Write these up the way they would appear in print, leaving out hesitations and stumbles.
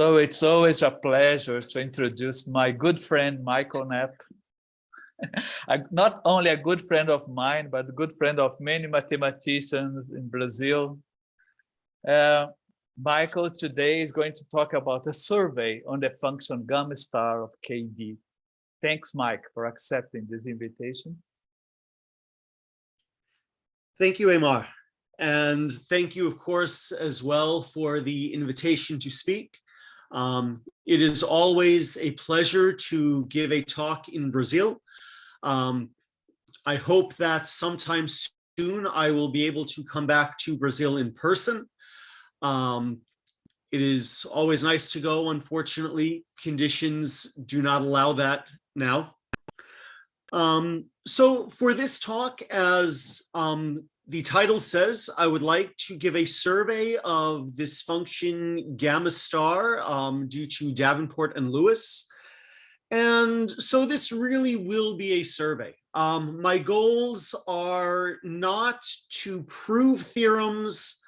So it's always a pleasure to introduce my good friend, Michael Knapp. Not only a good friend of mine, but a good friend of many mathematicians in Brazil. Michael today is going to talk about a survey on the function gamma star of KD. Thanks, Mike, for accepting this invitation. Thank you, Amar. And thank you, of course, as well for the invitation to speak. It is always a pleasure to give a talk in Brazil. I hope that sometime soon I will be able to come back to Brazil in person. It is always nice to go. Unfortunately, conditions do not allow that now. So for this talk, as the title says, I would like to give a survey of this function gamma star due to Davenport and Lewis. And so this really will be a survey. My goals are not to prove theorems,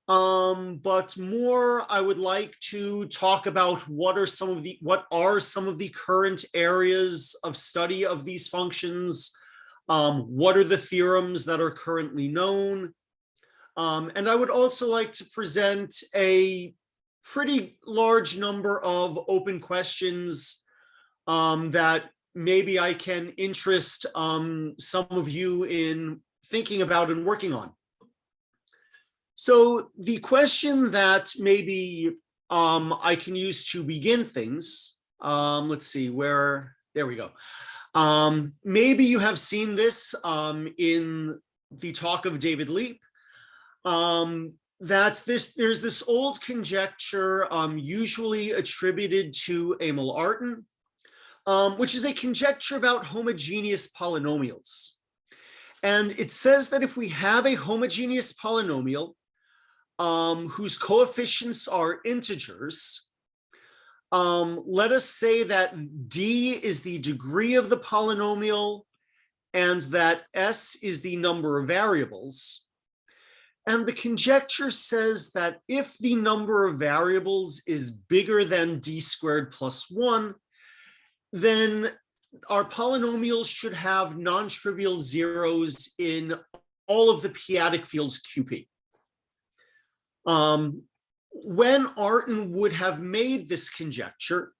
but more I would like to talk about what are some of the current areas of study of these functions. What are the theorems that are currently known? And I would also like to present a pretty large number of open questions that maybe I can interest some of you in thinking about and working on. So the question that maybe I can use to begin things, let's see, there we go. Maybe you have seen this in the talk of David Leap, that there's this old conjecture usually attributed to Emil Artin, which is a conjecture about homogeneous polynomials. And it says that if we have a homogeneous polynomial whose coefficients are integers, let us say that D is the degree of the polynomial and that S is the number of variables. And the conjecture says that if the number of variables is bigger than D squared plus 1, then our polynomials should have non-trivial zeros in all of the p-adic fields QP. When Artin would have made this conjecture,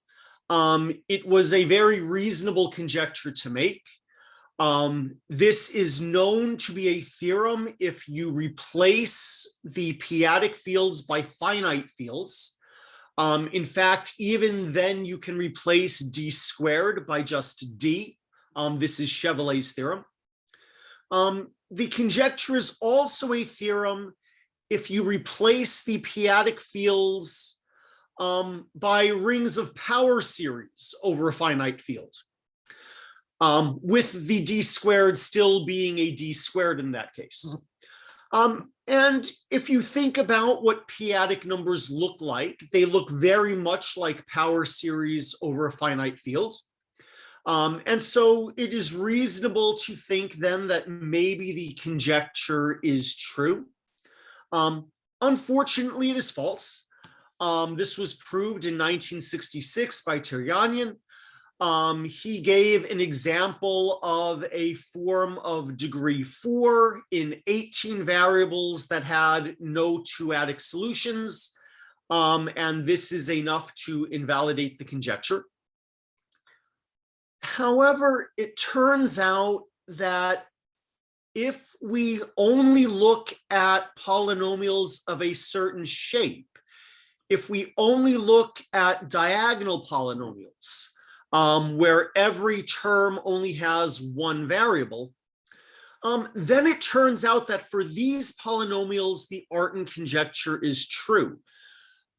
it was a very reasonable conjecture to make. This is known to be a theorem if you replace the p-adic fields by finite fields. In fact, even then you can replace D squared by just D. This is Chevalet's theorem. The conjecture is also a theorem if you replace the p-adic fields by rings of power series over a finite field, with the D squared still being a D squared in that case. And if you think about what p-adic numbers look like, they look very much like power series over a finite field. And so it is reasonable to think then that maybe the conjecture is true. Unfortunately, it is false. This was proved in 1966 by Tiryanyan. He gave an example of a form of degree 4 in 18 variables that had no two-adic solutions. And this is enough to invalidate the conjecture. However, it turns out that if we only look at polynomials of a certain shape, if we only look at diagonal polynomials, where every term only has one variable, then it turns out that for these polynomials, the Artin conjecture is true.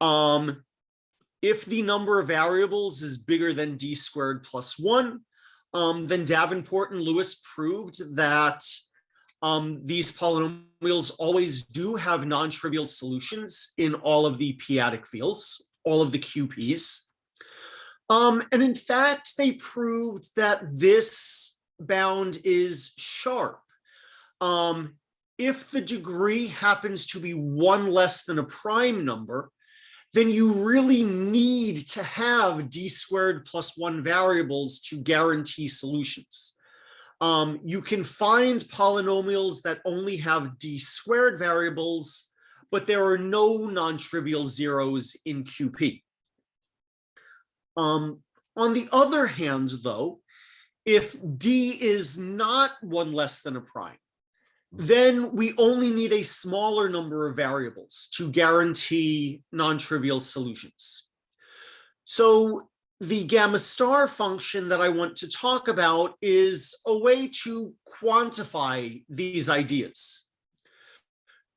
If the number of variables is bigger than D squared plus 1, then Davenport and Lewis proved that these polynomials always do have non-trivial solutions in all of the p-adic fields, all of the QPs. And in fact, they proved that this bound is sharp. If the degree happens to be 1 less than a prime number, then you really need to have d squared plus 1 variables to guarantee solutions. You can find polynomials that only have d squared variables, but there are no non-trivial zeros in QP. On the other hand, though, if d is not 1 less than a prime, then we only need a smaller number of variables to guarantee non-trivial solutions. So the gamma star function that I want to talk about is a way to quantify these ideas.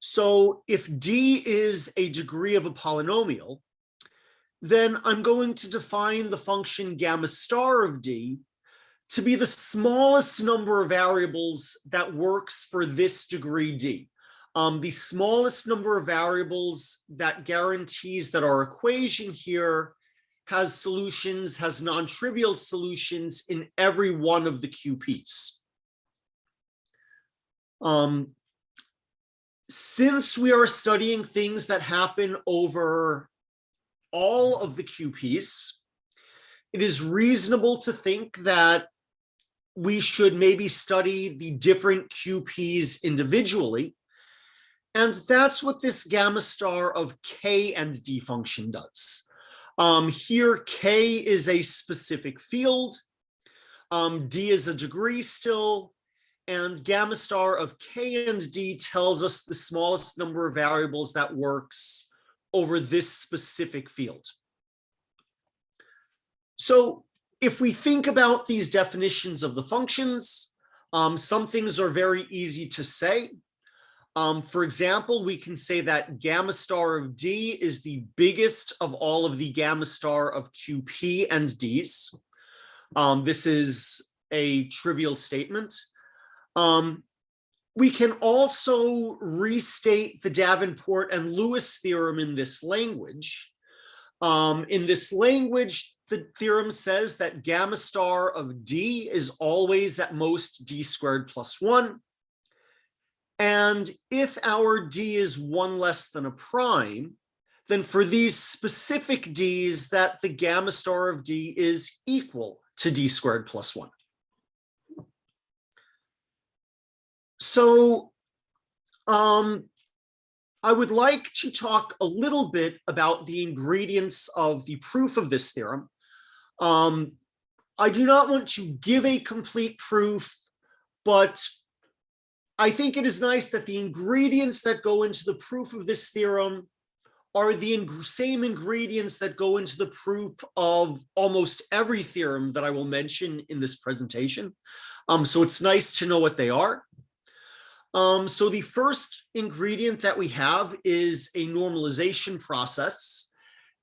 So if d is a degree of a polynomial, then I'm going to define the function gamma star of d to be the smallest number of variables that works for this degree d. The smallest number of variables that guarantees that our equation here has solutions, has non-trivial solutions in every one of the QPs. Since we are studying things that happen over all of the QPs, it is reasonable to think that we should maybe study the different QPs individually. And that's what this gamma star of K and D function does. Here, K is a specific field, D is a degree still, and gamma star of K and D tells us the smallest number of variables that works over this specific field. So if we think about these definitions of the functions, some things are very easy to say. For example, we can say that gamma star of D is the biggest of all of the gamma star of QP and Ds. This is a trivial statement. We can also restate the Davenport and Lewis theorem in this language. In this language, the theorem says that gamma star of D is always at most D squared plus 1. And if our D is 1 less than a prime, then for these specific Ds, that the gamma star of D is equal to D squared plus 1. So I would like to talk a little bit about the ingredients of the proof of this theorem. I do not want to give a complete proof, but I think it is nice that the ingredients that go into the proof of this theorem are the same ingredients that go into the proof of almost every theorem that I will mention in this presentation. So it's nice to know what they are. So the first ingredient that we have is a normalization process.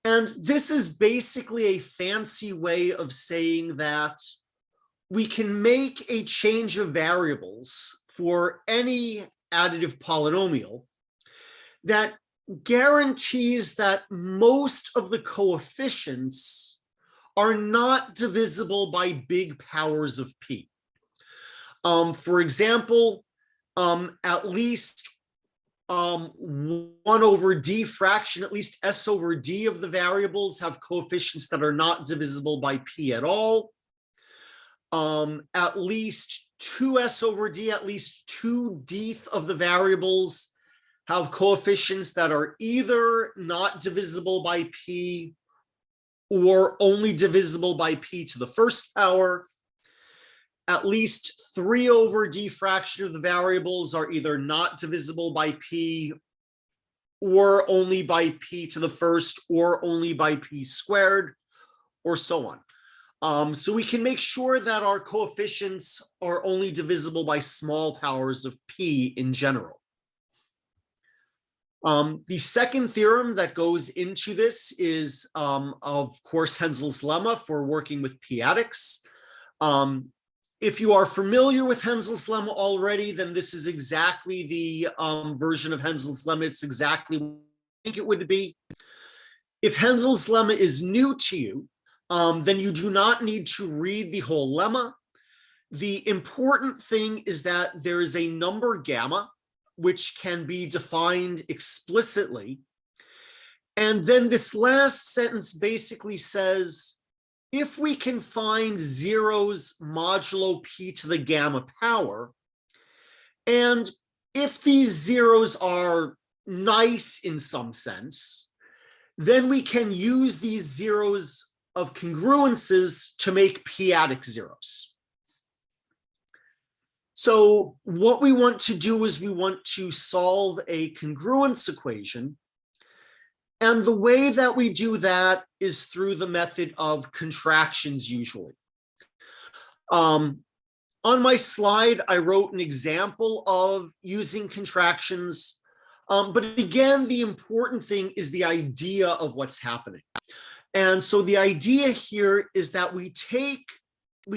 And this is basically a fancy way of saying that we can make a change of variables for any additive polynomial that guarantees that most of the coefficients are not divisible by big powers of p. For example, at least 1 over d fraction, at least s over d of the variables have coefficients that are not divisible by p at all. At least 2s over d, at least 2d of the variables have coefficients that are either not divisible by p or only divisible by p to the first power. At least 3 over d fraction of the variables are either not divisible by p or only by p to the first or only by p squared, or so on. So we can make sure that our coefficients are only divisible by small powers of p in general. The second theorem that goes into this is, of course, Hensel's lemma for working with p-adics. If you are familiar with Hensel's lemma already, then this is exactly the version of Hensel's lemma. It's exactly what I think it would be. If Hensel's lemma is new to you, then you do not need to read the whole lemma. The important thing is that there is a number gamma, which can be defined explicitly. And then this last sentence basically says, if we can find zeros modulo p to the gamma power, and if these zeros are nice in some sense, then we can use these zeros of congruences to make p-adic zeros. So what we want to do is we want to solve a congruence equation. And the way that we do that is through the method of contractions usually. On my slide, I wrote an example of using contractions. But again, the important thing is the idea of what's happening. And so the idea here is that we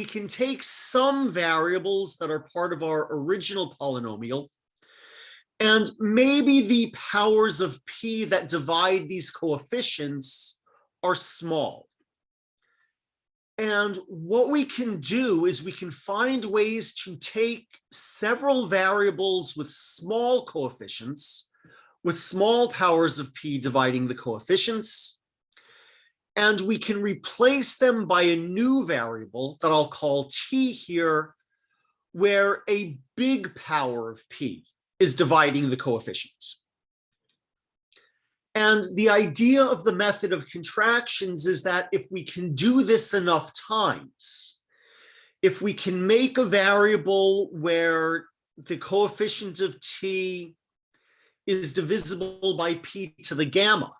can take some variables that are part of our original polynomial, and maybe the powers of p that divide these coefficients are small. And what we can do is we can find ways to take several variables with small coefficients, with small powers of p dividing the coefficients, and we can replace them by a new variable that I'll call t here, where a big power of p is dividing the coefficients. And the idea of the method of contractions is that if we can do this enough times, if we can make a variable where the coefficient of t is divisible by p to the gamma,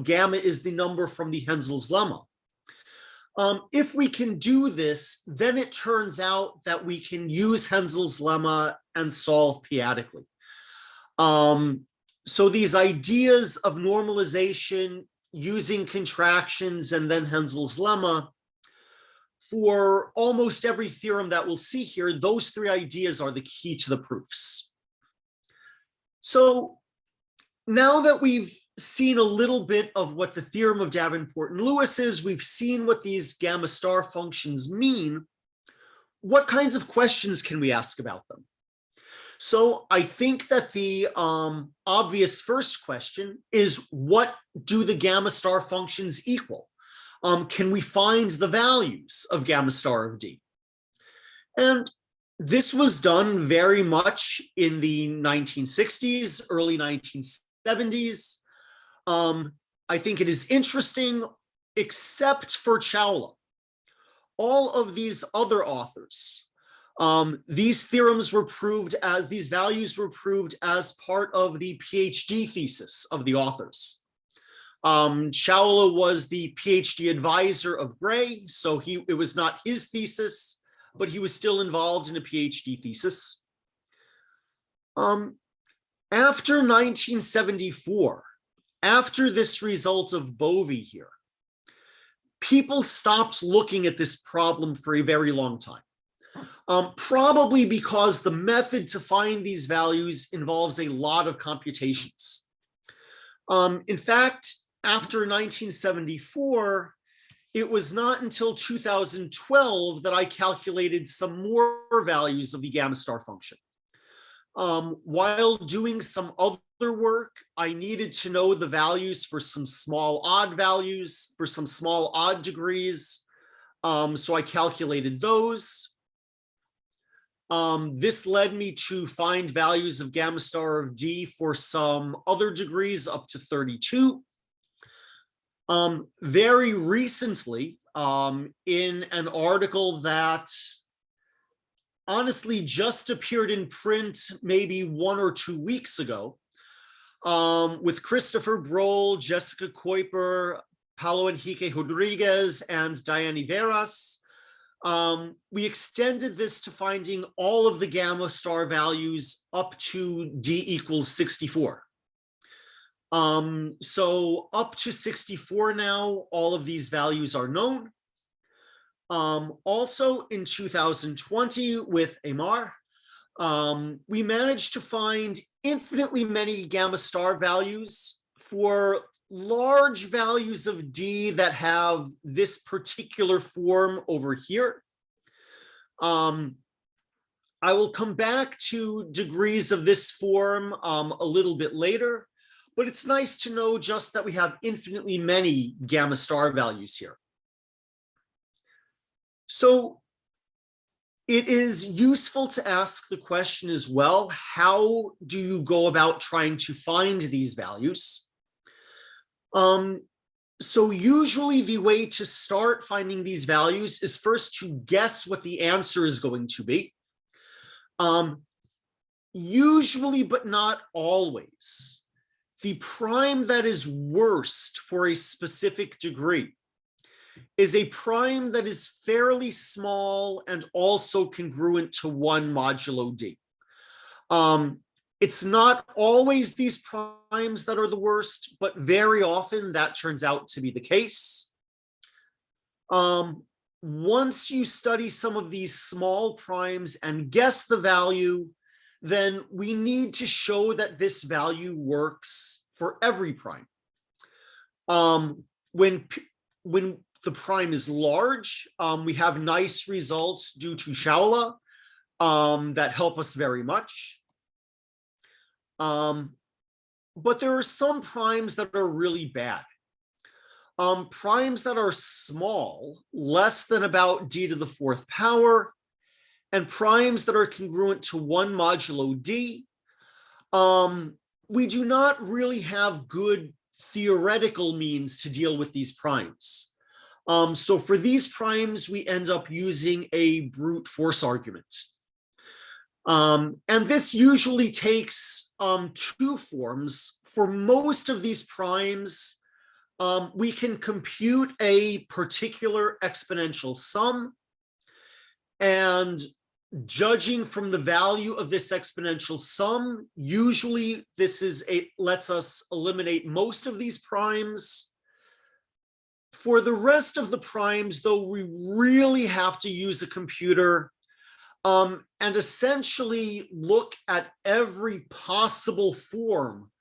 gamma is the number from the Hensel's lemma. If we can do this, then it turns out that we can use Hensel's lemma and solve p-adically. So these ideas of normalization using contractions and then Hensel's lemma, for almost every theorem that we'll see here, those three ideas are the key to the proofs. So now that we've seen a little bit of what the theorem of Davenport and Lewis is, we've seen what these gamma star functions mean, what kinds of questions can we ask about them? So I think that the obvious first question is, what do the gamma star functions equal? Can we find the values of gamma star of d? And this was done very much in the 1960s, early 1970s. I think it is interesting, except for Chawla. All of these other authors, these theorems were proved as, these values were proved as part of the PhD thesis of the authors. Chawla was the PhD advisor of Gray, so it was not his thesis, but he was still involved in a PhD thesis. After 1974, after this result of Bovie here, people stopped looking at this problem for a very long time. Probably because the method to find these values involves a lot of computations. In fact, after 1974, it was not until 2012 that I calculated some more values of the gamma star function. While doing some other work, I needed to know the values for some small odd values, for some small odd degrees. So I calculated those. This led me to find values of gamma star of d for some other degrees up to 32. Very recently, in an article that honestly just appeared in print maybe 1 or 2 weeks ago, with Christopher Broll, Jessica Kuiper, Paulo Henrique Rodriguez, and Diane Veras, we extended this to finding all of the gamma star values up to d equals 64. So up to 64 now, all of these values are known. Also in 2020 with Amar, we managed to find infinitely many gamma star values for large values of d that have this particular form over here. I will come back to degrees of this form a little bit later, but it's nice to know just that we have infinitely many gamma star values here. So it is useful to ask the question as well, how do you go about trying to find these values? So usually the way to start finding these values is first to guess what the answer is going to be. Usually, but not always, the prime that is worst for a specific degree is a prime that is fairly small and also congruent to 1 modulo d. It's not always these primes that are the worst, but very often that turns out to be the case. Once you study some of these small primes and guess the value, then we need to show that this value works for every prime. When the prime is large, we have nice results due to Shaula that help us very much. But there are some primes that are really bad. Primes that are small, less than about d to the 4th power, and primes that are congruent to 1 modulo d, we do not really have good theoretical means to deal with these primes. So for these primes, we end up using a brute force argument. And this usually takes 2 forms. For most of these primes, we can compute a particular exponential sum, and judging from the value of this exponential sum, usually this lets us eliminate most of these primes. For the rest of the primes, though, we really have to use a computer and essentially look at every possible form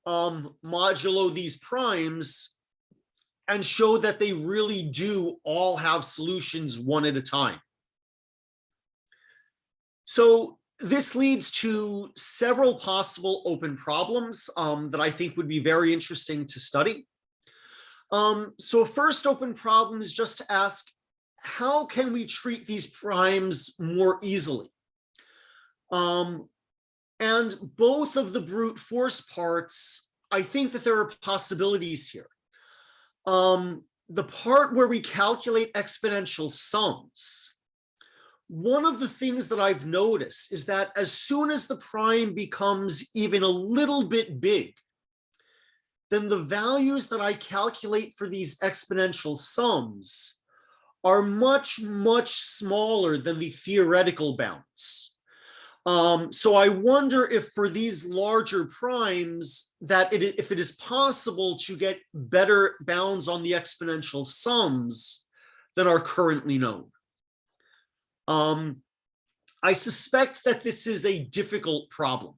modulo these primes and show that they really do all have solutions one at a time. So this leads to several possible open problems that I think would be very interesting to study. So first open problem is just to ask, how can we treat these primes more easily? And both of the brute force parts, I think that there are possibilities here. The part where we calculate exponential sums, one of the things that I've noticed is that as soon as the prime becomes even a little bit big, then the values that I calculate for these exponential sums are much, much smaller than the theoretical bounds. So I wonder if for these larger primes, if it is possible to get better bounds on the exponential sums than are currently known. I suspect that this is a difficult problem.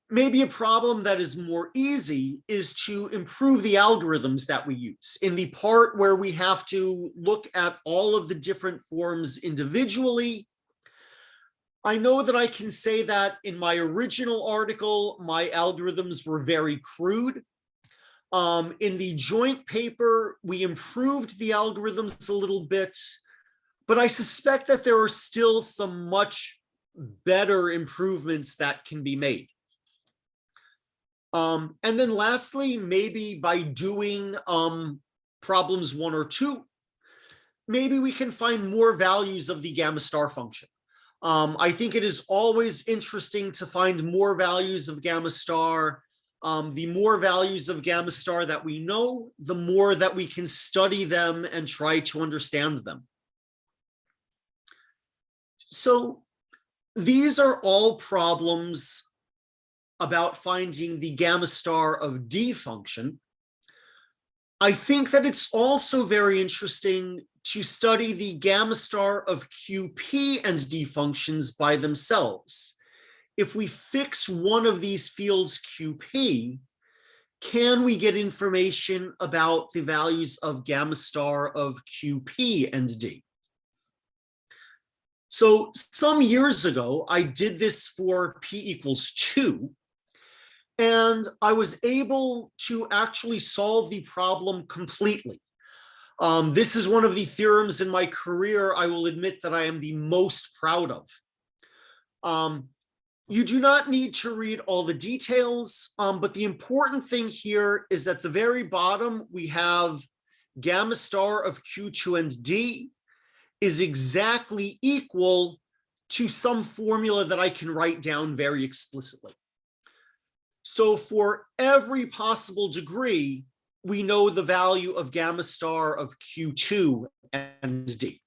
Maybe a problem that is more easy is to improve the algorithms that we use. In the part where we have to look at all of the different forms individually, I know that I can say that in my original article, my algorithms were very crude. In the joint paper, we improved the algorithms a little bit, but I suspect that there are still some much better improvements that can be made. And then lastly, maybe by doing problems 1 or 2, maybe we can find more values of the gamma star function. I think it is always interesting to find more values of gamma star. The more values of gamma star that we know, the more that we can study them and try to understand them. So these are all problems about finding the gamma star of D function. I think that it's also very interesting to study the gamma star of QP and D functions by themselves. If we fix one of these fields QP, can we get information about the values of gamma star of QP and D? So some years ago, I did this for P equals 2. And I was able to actually solve the problem completely. This is one of the theorems in my career I will admit that I am the most proud of. You do not need to read all the details, but the important thing here is at the very bottom, we have gamma star of Q2 and D is exactly equal to some formula that I can write down very explicitly. So for every possible degree, we know the value of gamma star of Q2 and D.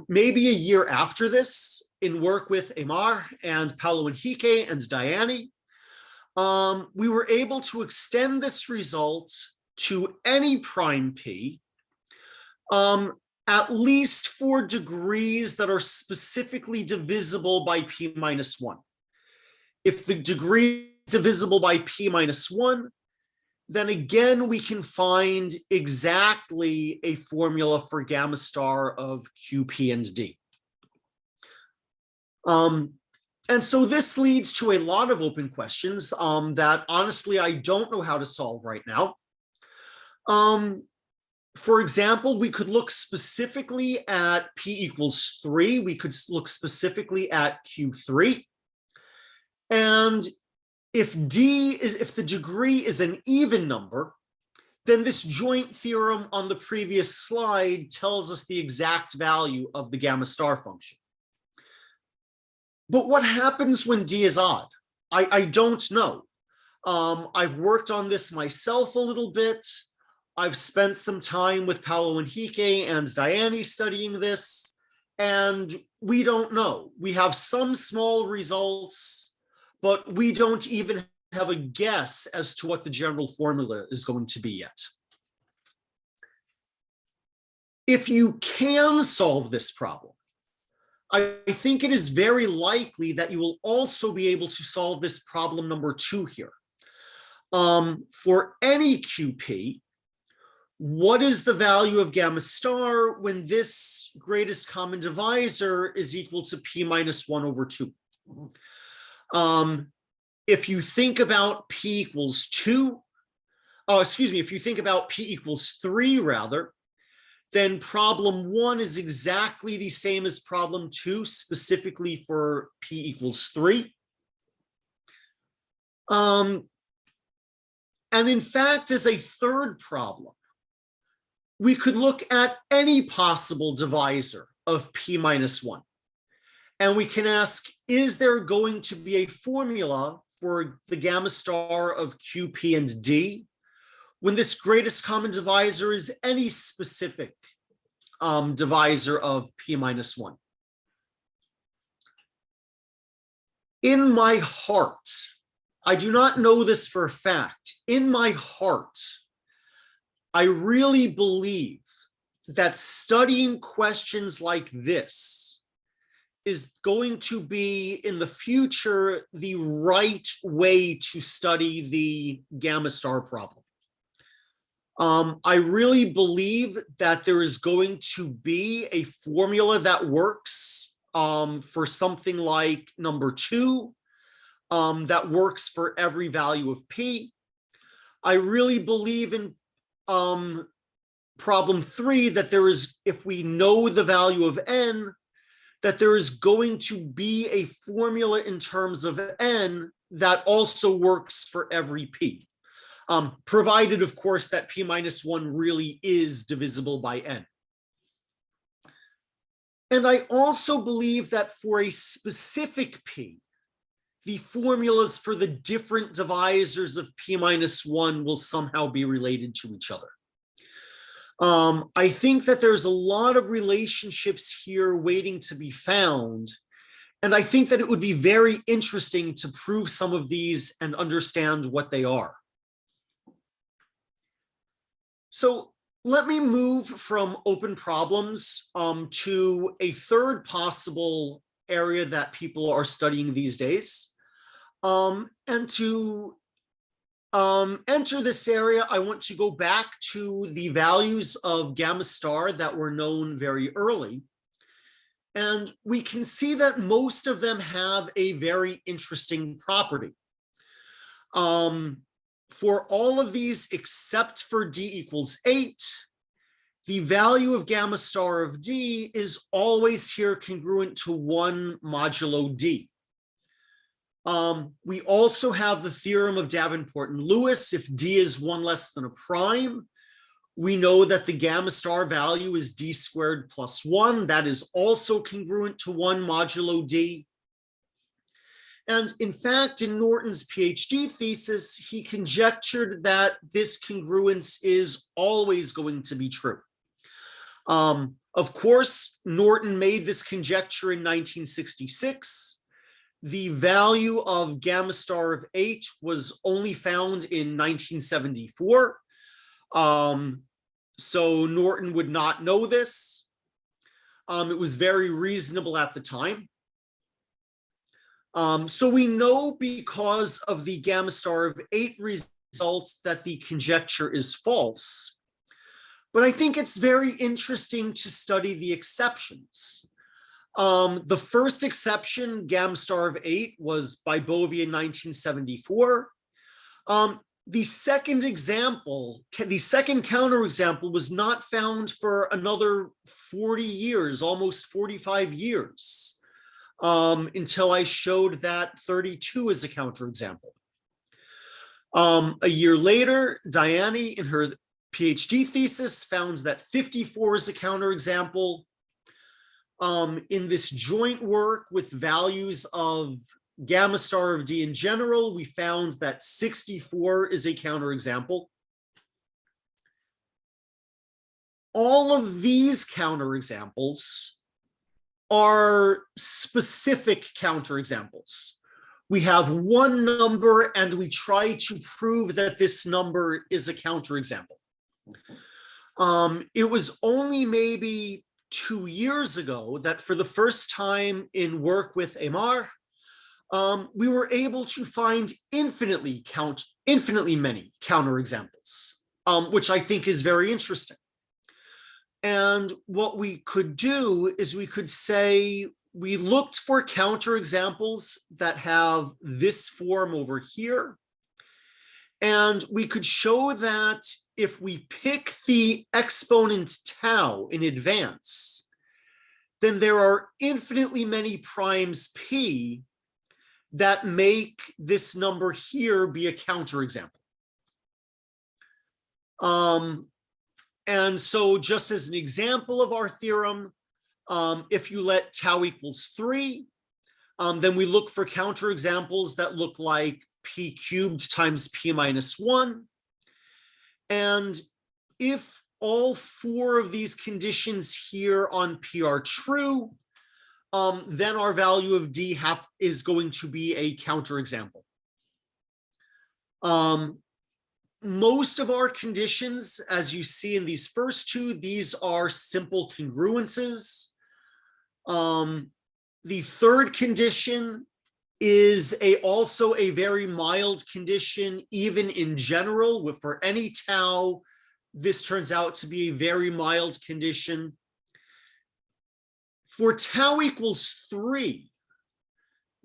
Maybe a year after this, in work with Amar and Paolo Enrique and Diane, we were able to extend this result to any prime P, at least for degrees that are specifically divisible by P minus 1. If the degree is divisible by P minus 1, then again, we can find exactly a formula for gamma star of QP and D. And so this leads to a lot of open questions that honestly, I don't know how to solve right now. For example, we could look specifically at P equals 3. We could look specifically at Q3. And if the degree is an even number, then this joint theorem on the previous slide tells us the exact value of the gamma star function. But what happens when D is odd? I don't know. I've worked on this myself a little bit. I've spent some time with Paolo Enrique and Diane studying this, and we don't know. We have some small results, but we don't even have a guess as to what the general formula is going to be yet. If you can solve this problem, I think it is very likely that you will also be able to solve this problem number 2 here. For any QP, what is the value of gamma star when this greatest common divisor is equal to P minus 1 over 2? If you think about P equals 2, if you think about P equals 3 rather, then problem 1 is exactly the same as problem 2, specifically for P equals 3. And in fact, as a third problem, we could look at any possible divisor of P minus 1. And we can ask, is there going to be a formula for the gamma star of QP and D when this greatest common divisor is any specific divisor of P minus 1? In my heart, I do not know this for a fact, in my heart, I really believe that studying questions like this is going to be in the future the right way to study the gamma star problem. I really believe that there is going to be a formula that works for something like number 2, that works for every value of P. I really believe in problem 3 that there is, if we know the value of n, that there is going to be a formula in terms of n that also works for every P. Provided, of course, that P minus 1 really is divisible by n. And I also believe that for a specific P, the formulas for the different divisors of P minus 1 will somehow be related to each other. I think that there's a lot of relationships here waiting to be found. And I think that it would be very interesting to prove some of these and understand what they are. So let me move from open problems to a third possible area that people are studying these days. And to enter this area, I want to go back to the values of gamma star that were known very early. And we can see that most of them have a very interesting property. For all of these except for d equals 8, the value of gamma star of d is always here congruent to 1 modulo d. We also have the theorem of Davenport and Lewis. If d is 1 less than a prime, we know that the gamma star value is d squared plus 1. That is also congruent to 1 modulo d. And in fact, in Norton's PhD thesis, he conjectured that this congruence is always going to be true. Of course, Norton made this conjecture in 1966. The value of gamma star of 8 was only found in 1974. So Norton would not know this. It was very reasonable at the time. So we know because of the gamma star of 8 results that the conjecture is false. But I think it's very interesting to study the exceptions. The first exception, gamma star of 8, was by Bovie in 1974. The second example, the second counterexample, was not found for another 40 years, almost 45 years, until I showed that 32 is a counterexample. A year later, Diane, in her PhD thesis, found that 54 is a counterexample. In this joint work with values of gamma star of d in general, we found that 64 is a counterexample. All of these counterexamples are specific counterexamples. We have one number and we try to prove that this number is a counterexample. It was only maybe 2 years ago that for the first time in work with Amar, we were able to find infinitely many counterexamples, which I think is very interesting. And what we could do is we could say we looked for counterexamples that have this form over here. And we could show that if we pick the exponent tau in advance, then there are infinitely many primes p that make this number here be a counterexample. And so just as an example of our theorem, if you let tau equals 3, then we look for counterexamples that look like p cubed times p minus 1. And if all 4 of these conditions here on p are true, then our value of d is going to be a counterexample. Most of our conditions, as you see in these first 2, these are simple congruences. The third condition is also a very mild condition, even in general. For any tau, this turns out to be a very mild condition. For tau equals 3,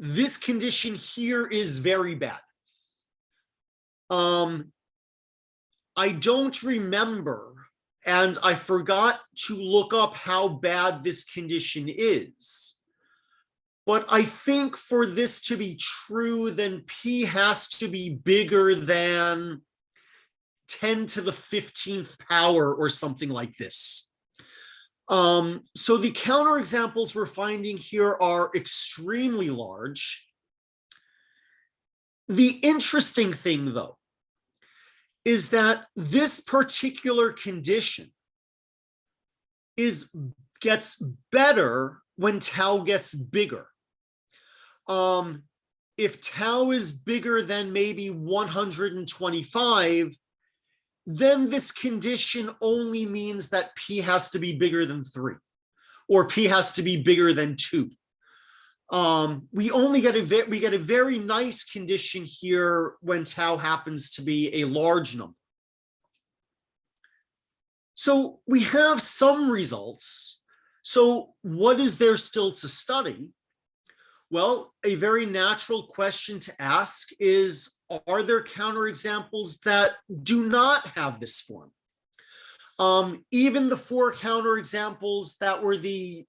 this condition here is very bad. I don't remember, and I forgot to look up how bad this condition is. But I think for this to be true, then p has to be bigger than 10 to the 15th power or something like this. So the counterexamples we're finding here are extremely large. The interesting thing, though, is that this particular condition gets better when tau gets bigger. If tau is bigger than maybe 125, then this condition only means that p has to be bigger than 3, or p has to be bigger than 2. We get a very nice condition here when tau happens to be a large number. So we have some results. So what is there still to study? Well, a very natural question to ask is, are there counterexamples that do not have this form? Even the 4 counterexamples that were the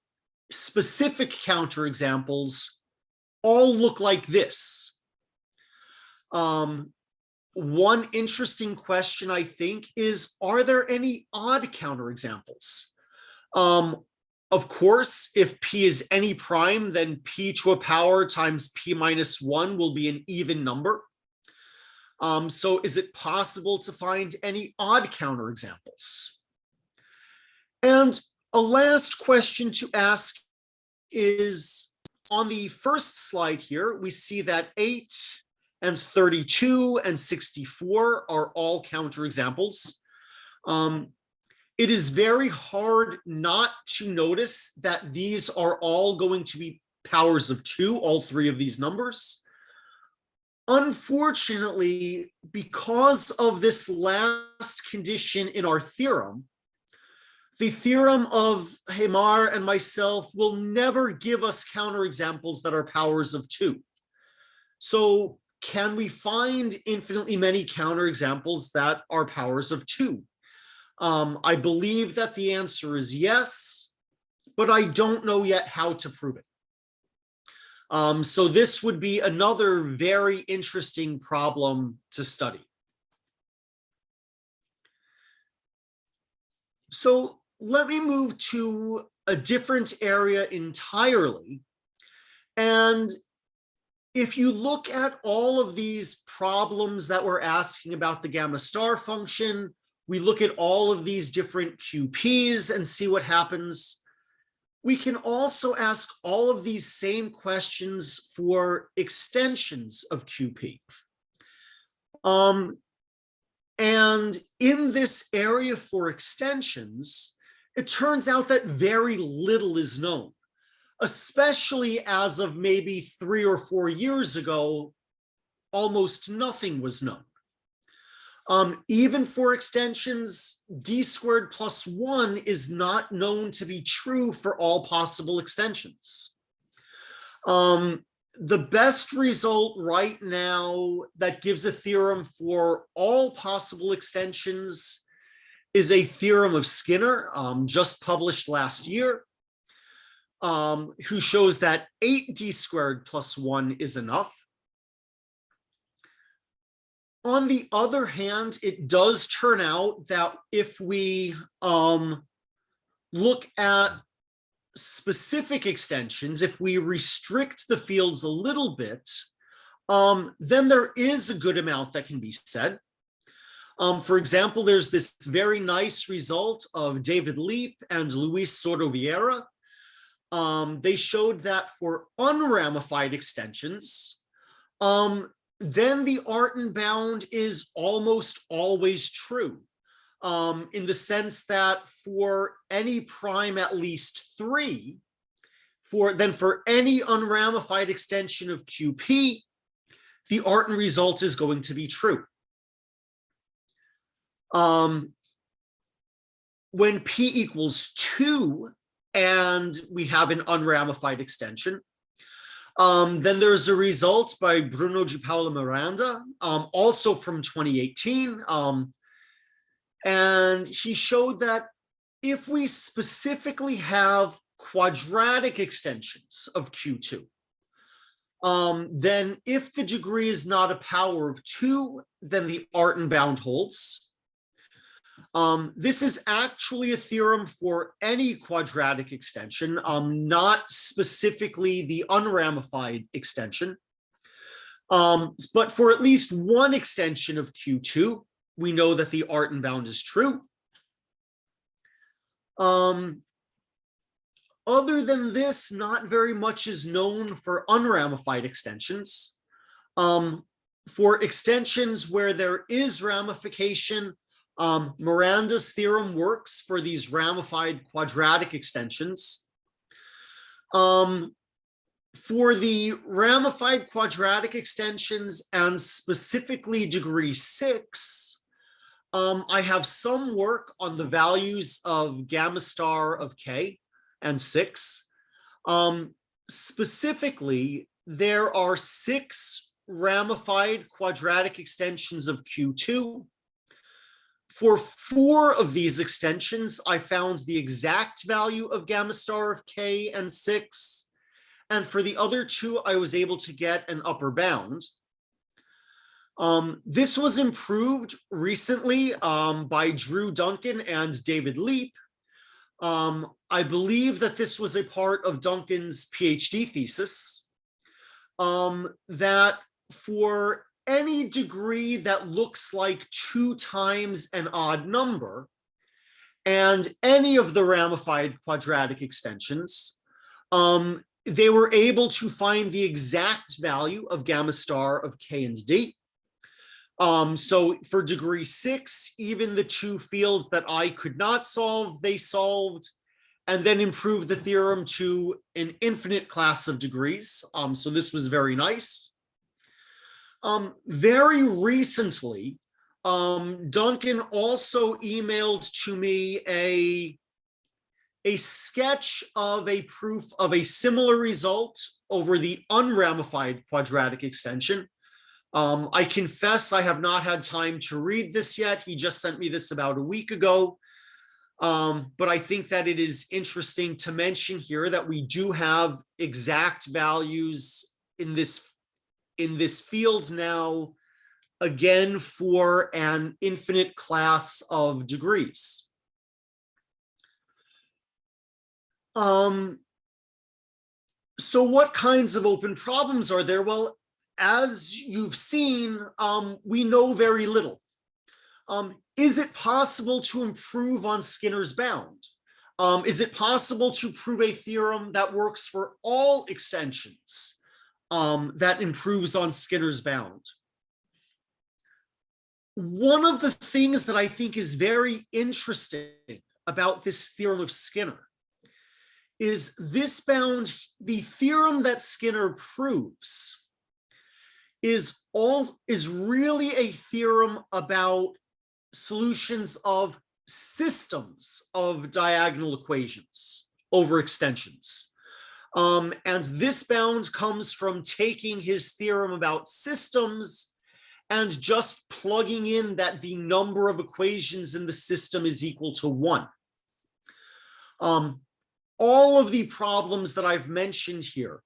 specific counterexamples all look like this. One interesting question, I think, is, are there any odd counterexamples? Of course, if p is any prime, then p to a power times p minus 1 will be an even number. So is it possible to find any odd counterexamples? And a last question to ask is, on the first slide here, we see that 8 and 32 and 64 are all counterexamples. It is very hard not to notice that these are all going to be powers of 2, all 3 of these numbers. Unfortunately, because of this last condition in our theorem, the theorem of Hamar and myself will never give us counterexamples that are powers of 2. So can we find infinitely many counterexamples that are powers of 2? I believe that the answer is yes, but I don't know yet how to prove it. So this would be another very interesting problem to study. So let me move to a different area entirely. And if you look at all of these problems that we're asking about the gamma star function, we look at all of these different QPs and see what happens. We can also ask all of these same questions for extensions of QP. And in this area for extensions, it turns out that very little is known, especially as of maybe 3 or 4 years ago, almost nothing was known. Even for extensions, d squared plus 1 is not known to be true for all possible extensions. The best result right now that gives a theorem for all possible extensions is a theorem of Skinner, just published last year, who shows that 8d squared plus 1 is enough. On the other hand, it does turn out that if we look at specific extensions, if we restrict the fields a little bit, then there is a good amount that can be said. For example, there's this very nice result of David Leap and Luis Sordo Vieira. They showed that for unramified extensions, then the Artin bound is almost always true, in the sense that for any prime at least 3, for any unramified extension of QP, the Artin result is going to be true. When P equals 2 and we have an unramified extension, then there's a result by Bruno de Paula Miranda, also from 2018. And he showed that if we specifically have quadratic extensions of Q2, then if the degree is not a power of 2, then the Artin bound holds. This is actually a theorem for any quadratic extension, not specifically the unramified extension. But for at least one extension of Q2, we know that the Artin bound is true. Other than this, not very much is known for unramified extensions. For extensions where there is ramification, Miranda's theorem works for these ramified quadratic extensions. For the ramified quadratic extensions and specifically degree 6, I have some work on the values of gamma star of k and 6. Specifically, there are 6 ramified quadratic extensions of Q2. For 4 of these extensions, I found the exact value of gamma star of k and 6. And for the other 2, I was able to get an upper bound. This was improved recently by Drew Duncan and David Leap. I believe that this was a part of Duncan's PhD thesis, that for any degree that looks like 2 times an odd number, and any of the ramified quadratic extensions, they were able to find the exact value of gamma star of k and d. So for degree 6, even the 2 fields that I could not solve, they solved, and then improved the theorem to an infinite class of degrees. So this was very nice. Very recently, Duncan also emailed to me a sketch of a proof of a similar result over the unramified quadratic extension. I confess I have not had time to read this yet. He just sent me this about a week ago. But I think that it is interesting to mention here that we do have exact values in this field now, again, for an infinite class of degrees. So what kinds of open problems are there? Well, as you've seen, we know very little. Is it possible to improve on Skinner's bound? Is it possible to prove a theorem that works for all extensions that improves on Skinner's bound? One of the things that I think is very interesting about this theorem of Skinner is this bound, the theorem that Skinner proves is really a theorem about solutions of systems of diagonal equations over extensions. And this bound comes from taking his theorem about systems and just plugging in that the number of equations in the system is equal to 1. All of the problems that I've mentioned here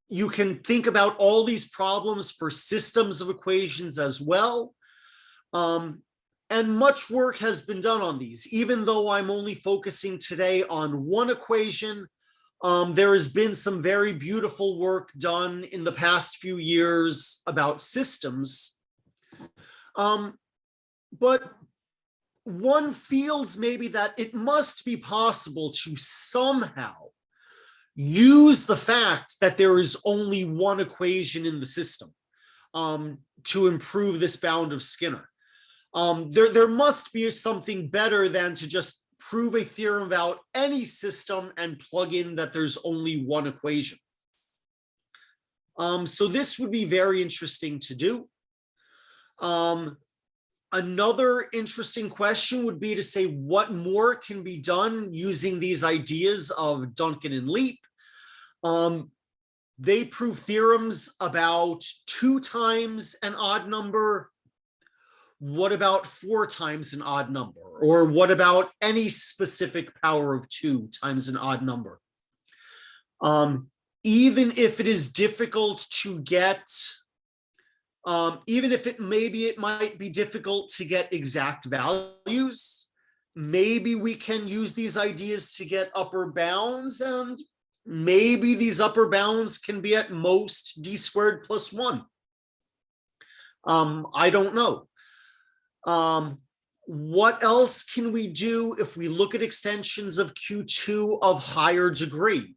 you can think about all these problems for systems of equations as well. And much work has been done on these. Even though I'm only focusing today on one equation, there has been some very beautiful work done in the past few years about systems. But one feels maybe that it must be possible to somehow use the fact that there is only one equation in the system to improve this bound of Skinner. There must be something better than to just prove a theorem about any system and plug in that there's only one equation. So this would be very interesting to do. Another interesting question would be to say what more can be done using these ideas of Duncan and Leap. They prove theorems about 2 times an odd number. What about 4 times an odd number? Or what about any specific power of 2 times an odd number? Even if it is difficult to get, even if it might be difficult to get exact values, maybe we can use these ideas to get upper bounds, and maybe these upper bounds can be at most d squared plus 1. I don't know. What else can we do if we look at extensions of Q2 of higher degree?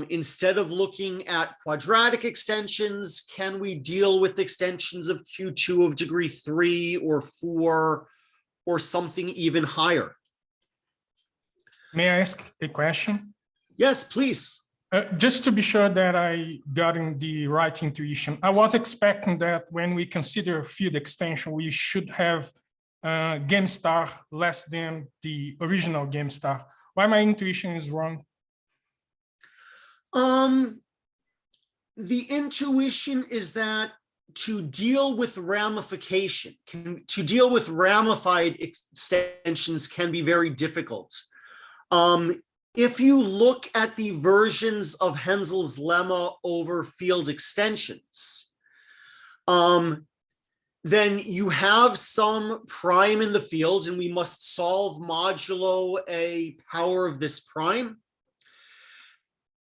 Instead of looking at quadratic extensions, can we deal with extensions of Q2 of degree 3 or 4 or something even higher? May I ask a question? Yes, please. Just to be sure that I got in the right intuition, I was expecting that when we consider field extension, we should have game star less than the original game star. Why my intuition is wrong? the intuition is that to deal with ramification, to deal with ramified extensions can be very difficult. If you look at the versions of Hensel's lemma over field extensions, then you have some prime in the field, and we must solve modulo a power of this prime.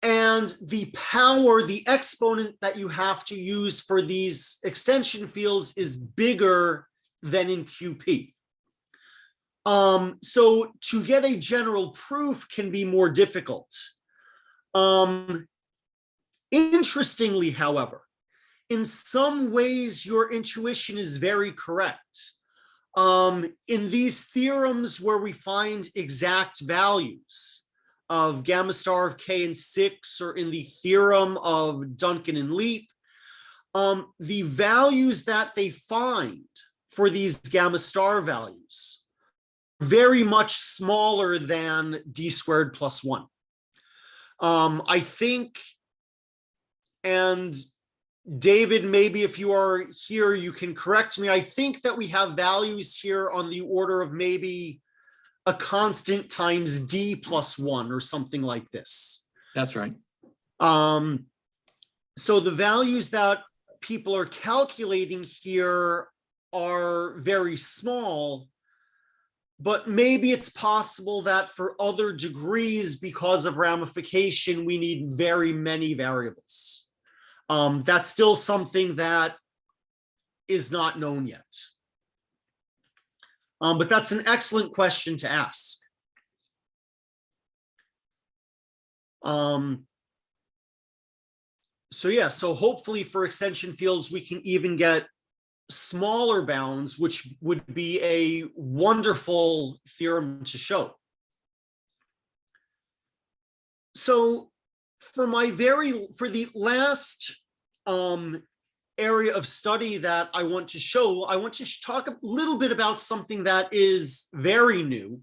And the power, the exponent that you have to use for these extension fields is bigger than in QP. So to get a general proof can be more difficult. Interestingly, however, in some ways, your intuition is very correct. In these theorems where we find exact values of gamma star of k and 6, or in the theorem of Duncan and Leap, the values that they find for these gamma star values are very much smaller than d squared plus 1. I think, and David, maybe if you are here, you can correct me. I think that we have values here on the order of maybe a constant times d plus 1 or something like this. That's right. So the values that people are calculating here are very small, but maybe it's possible that for other degrees, because of ramification, we need very many variables. That's still something that is not known yet. But that's an excellent question to ask. So yeah, so hopefully for extension fields, we can even get smaller bounds, which would be a wonderful theorem to show. So for the last area of study that I want to show, I want to talk a little bit about something that is very new.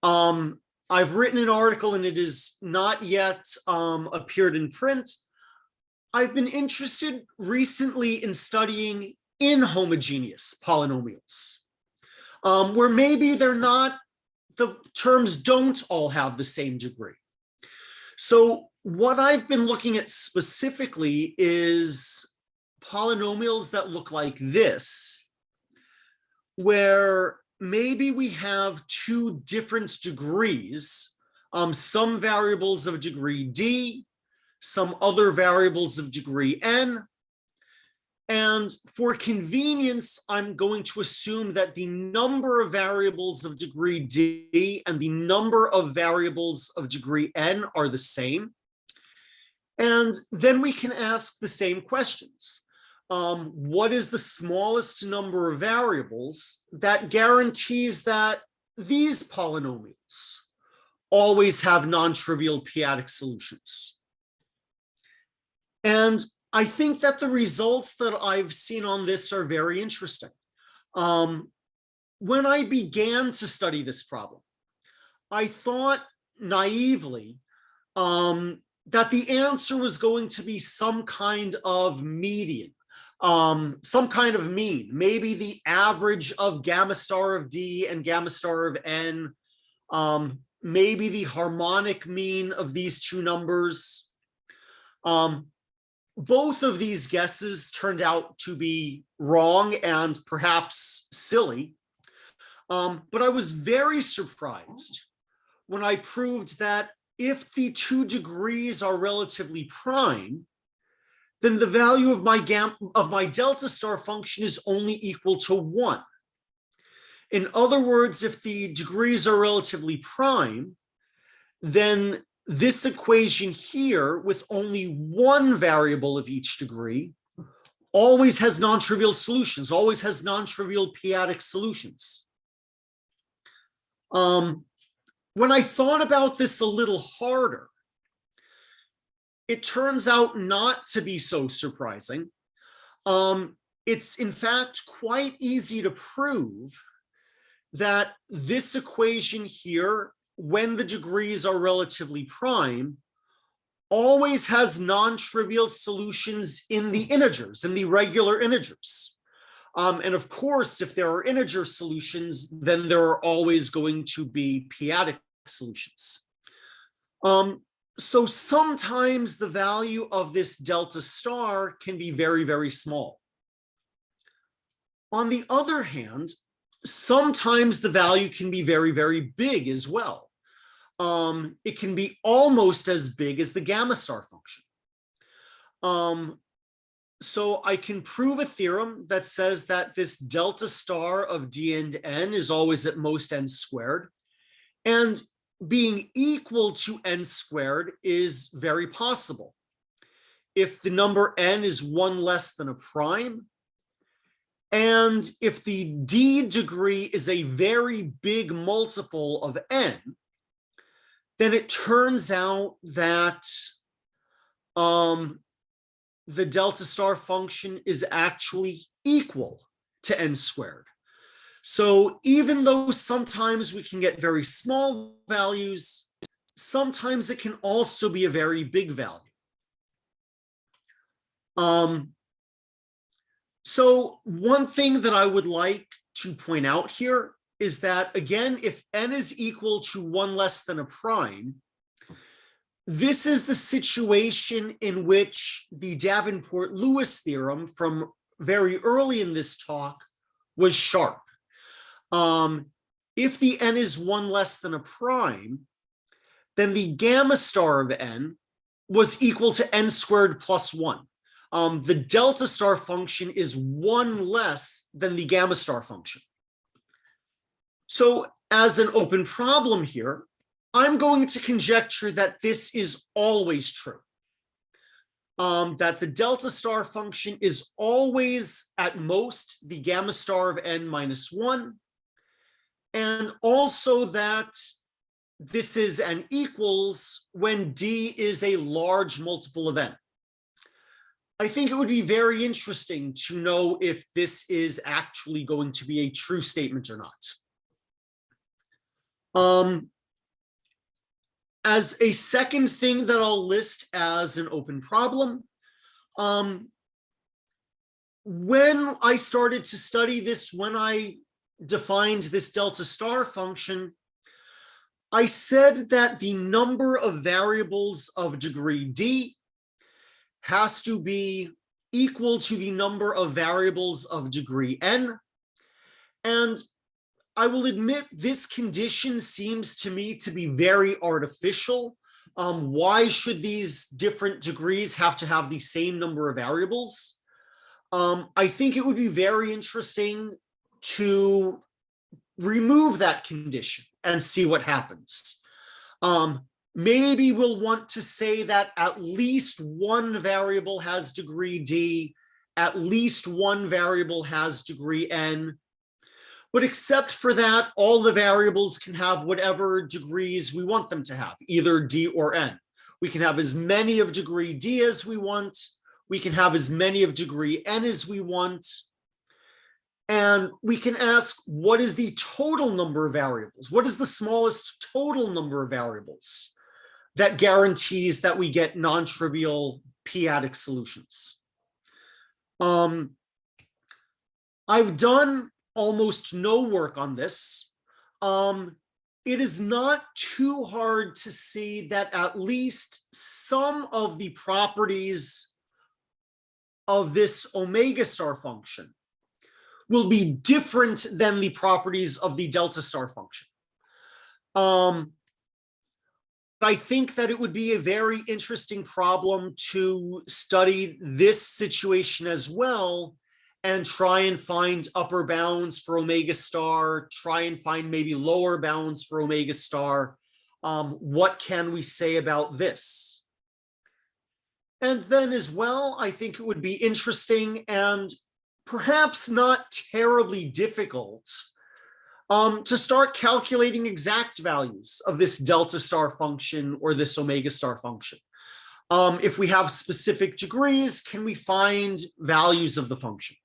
I've written an article and it is not yet appeared in print. I've been interested recently in studying inhomogeneous polynomials, where maybe they're not, the terms don't all have the same degree. So what I've been looking at specifically is polynomials that look like this, where maybe we have two different degrees, some variables of degree d, some other variables of degree n. And for convenience, I'm going to assume that the number of variables of degree d and the number of variables of degree n are the same. And then we can ask the same questions. What is the smallest number of variables that guarantees that these polynomials always have non-trivial p-adic solutions? And I think that the results that I've seen on this are very interesting. When I began to study this problem, I thought naively that the answer was going to be some kind of median, some kind of mean, maybe the average of gamma star of d and gamma star of n, maybe the harmonic mean of these two numbers. Both of these guesses turned out to be wrong and perhaps silly, but I was very surprised when I proved that if the two degrees are relatively prime, then the value of my delta star function is only equal to 1. In other words, if the degrees are relatively prime, then this equation here with only one variable of each degree always has non-trivial solutions, always has non-trivial p-adic solutions. When I thought about this a little harder, it turns out not to be so surprising. It's in fact quite easy to prove that this equation here, when the degrees are relatively prime, always has non-trivial solutions in the integers, in the regular integers. And of course, if there are integer solutions, then there are always going to be p-adic solutions. So sometimes the value of this delta star can be very, very small. On the other hand, sometimes the value can be very, very big as well. It can be almost as big as the gamma star function. So I can prove a theorem that says that this delta star of d and n is always at most n squared. And being equal to n squared is very possible. If the number n is 1 less than a prime, and if the d degree is a very big multiple of n, then it turns out that the delta star function is actually equal to n squared. So even though sometimes we can get very small values, sometimes it can also be a very big value. So one thing that I would like to point out here is that, again, if n is equal to 1 less than a prime, this is the situation in which the Davenport-Lewis theorem from very early in this talk was sharp. If the n is 1 less than a prime, then the gamma star of n was equal to n squared plus 1. The delta star function is 1 less than the gamma star function. So as an open problem here, I'm going to conjecture that this is always true. That the delta star function is always at most the gamma star of n minus 1. And also that this is an equals when d is a large multiple of n. I think it would be very interesting to know if this is actually going to be a true statement or not. As a second thing that I'll list as an open problem, when I started to study this, when I defined this delta star function, I said that the number of variables of degree d has to be equal to the number of variables of degree n. And I will admit this condition seems to me to be very artificial. Why should these different degrees have to have the same number of variables? I think it would be very interesting to remove that condition and see what happens. Maybe we'll want to say that at least one variable has degree d, at least one variable has degree n. But except for that, all the variables can have whatever degrees we want them to have, either d or n. We can have as many of degree d as we want. We can have as many of degree n as we want. And we can ask, what is the total number of variables? What is the smallest total number of variables that guarantees that we get non-trivial p-adic solutions? I've done almost no work on this. It is not too hard to see that at least some of the properties of this omega star function will be different than the properties of the delta star function. I think that it would be a very interesting problem to study this situation as well and try and find upper bounds for omega star, try and find maybe lower bounds for omega star. What can we say about this? And then as well, I think it would be interesting and perhaps not terribly difficult to start calculating exact values of this delta star function or this omega star function. If we have specific degrees, can we find values of the function?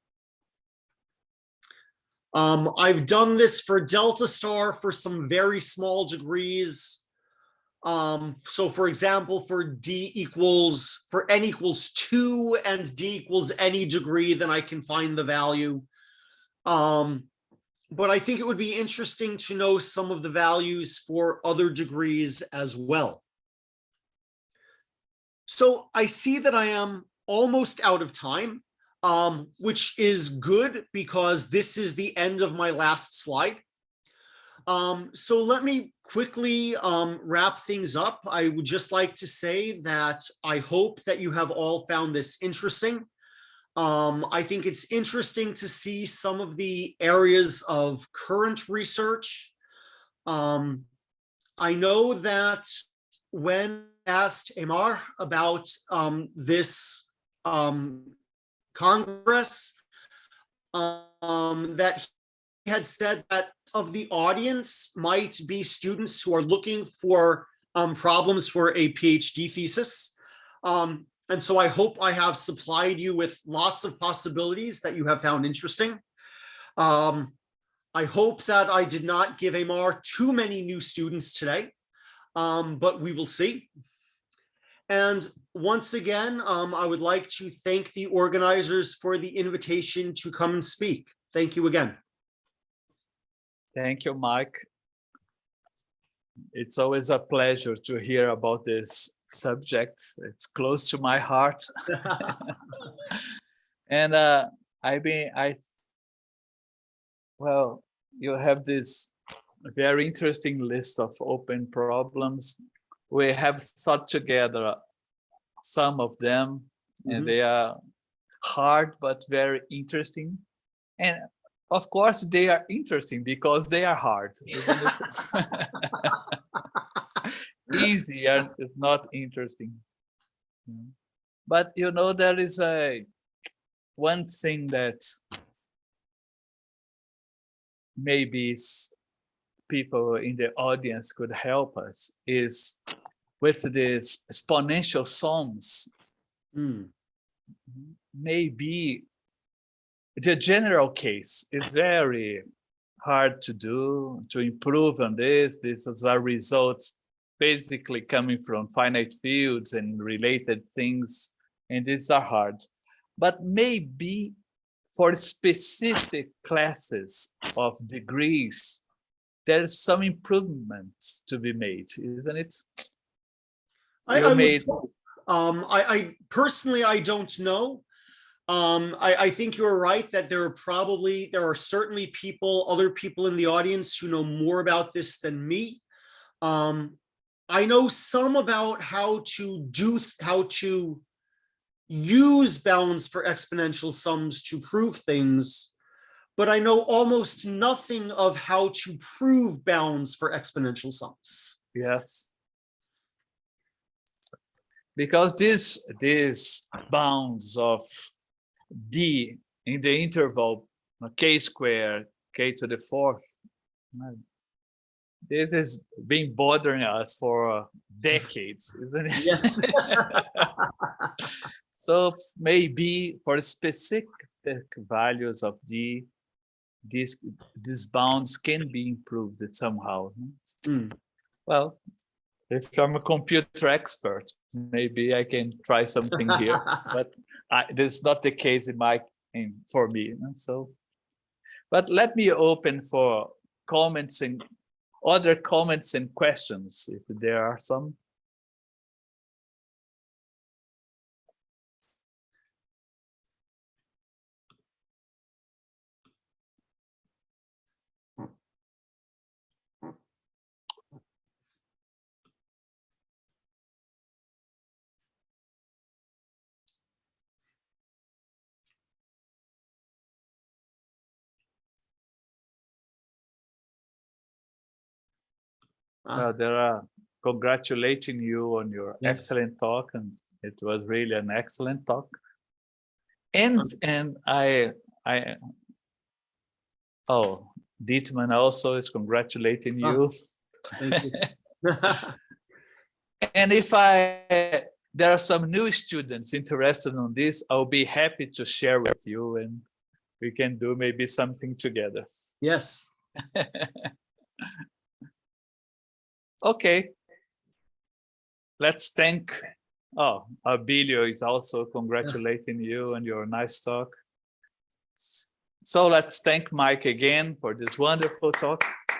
I've done this for delta star for some very small degrees. So for example, for n equals 2 and d equals any degree, then I can find the value. But I think it would be interesting to know some of the values for other degrees as well. So I see that I am almost out of time, which is good because this is the end of my last slide. So let me quickly wrap things up. I would just like to say that I hope that you have all found this interesting. I think it's interesting to see some of the areas of current research. I know that when asked Amar about this Congress, that he had said that of the audience might be students who are looking for problems for a PhD thesis. And so I hope I have supplied you with lots of possibilities that you have found interesting. I hope that I did not give Amar too many new students today, but we will see. And once again, I would like to thank the organizers for the invitation to come and speak. Thank you again. Thank you, Mike. It's always a pleasure to hear about this subject. It's close to my heart. And well, you have this very interesting list of open problems. We have thought together some of them, and they are hard but very interesting. And of course, they are interesting because they are hard. Easy and it's not interesting. But you know, there is one thing that maybe people in the audience could help us is with these exponential sums. Maybe the general case is very hard to do, to improve on this. This is a result basically coming from finite fields and related things, and these are hard. But maybe for specific classes of degrees, there's some improvements to be made, isn't it? I personally, I don't know. I think you're right that there are certainly other people in the audience who know more about this than me. I know some about how to use bounds for exponential sums to prove things, but I know almost nothing of how to prove bounds for exponential sums. Yes. Because these bounds of d in the interval k squared, k to the fourth, this has been bothering us for decades, isn't it? Yeah. So maybe for specific values of d, these bounds can be improved somehow. Well, if I'm a computer expert, maybe I can try something here, but this is not the case for me. So, but let me open for comments and other comments and questions, if there are some. There are congratulating you on your excellent talk, and it was really an excellent talk. And Dietman also is congratulating you. Thank you. And if there are some new students interested in this, I'll be happy to share with you, and we can do maybe something together. Yes. Okay. let's thank, oh, Abilio is also congratulating you on your nice talk. So let's thank Mike again for this wonderful talk.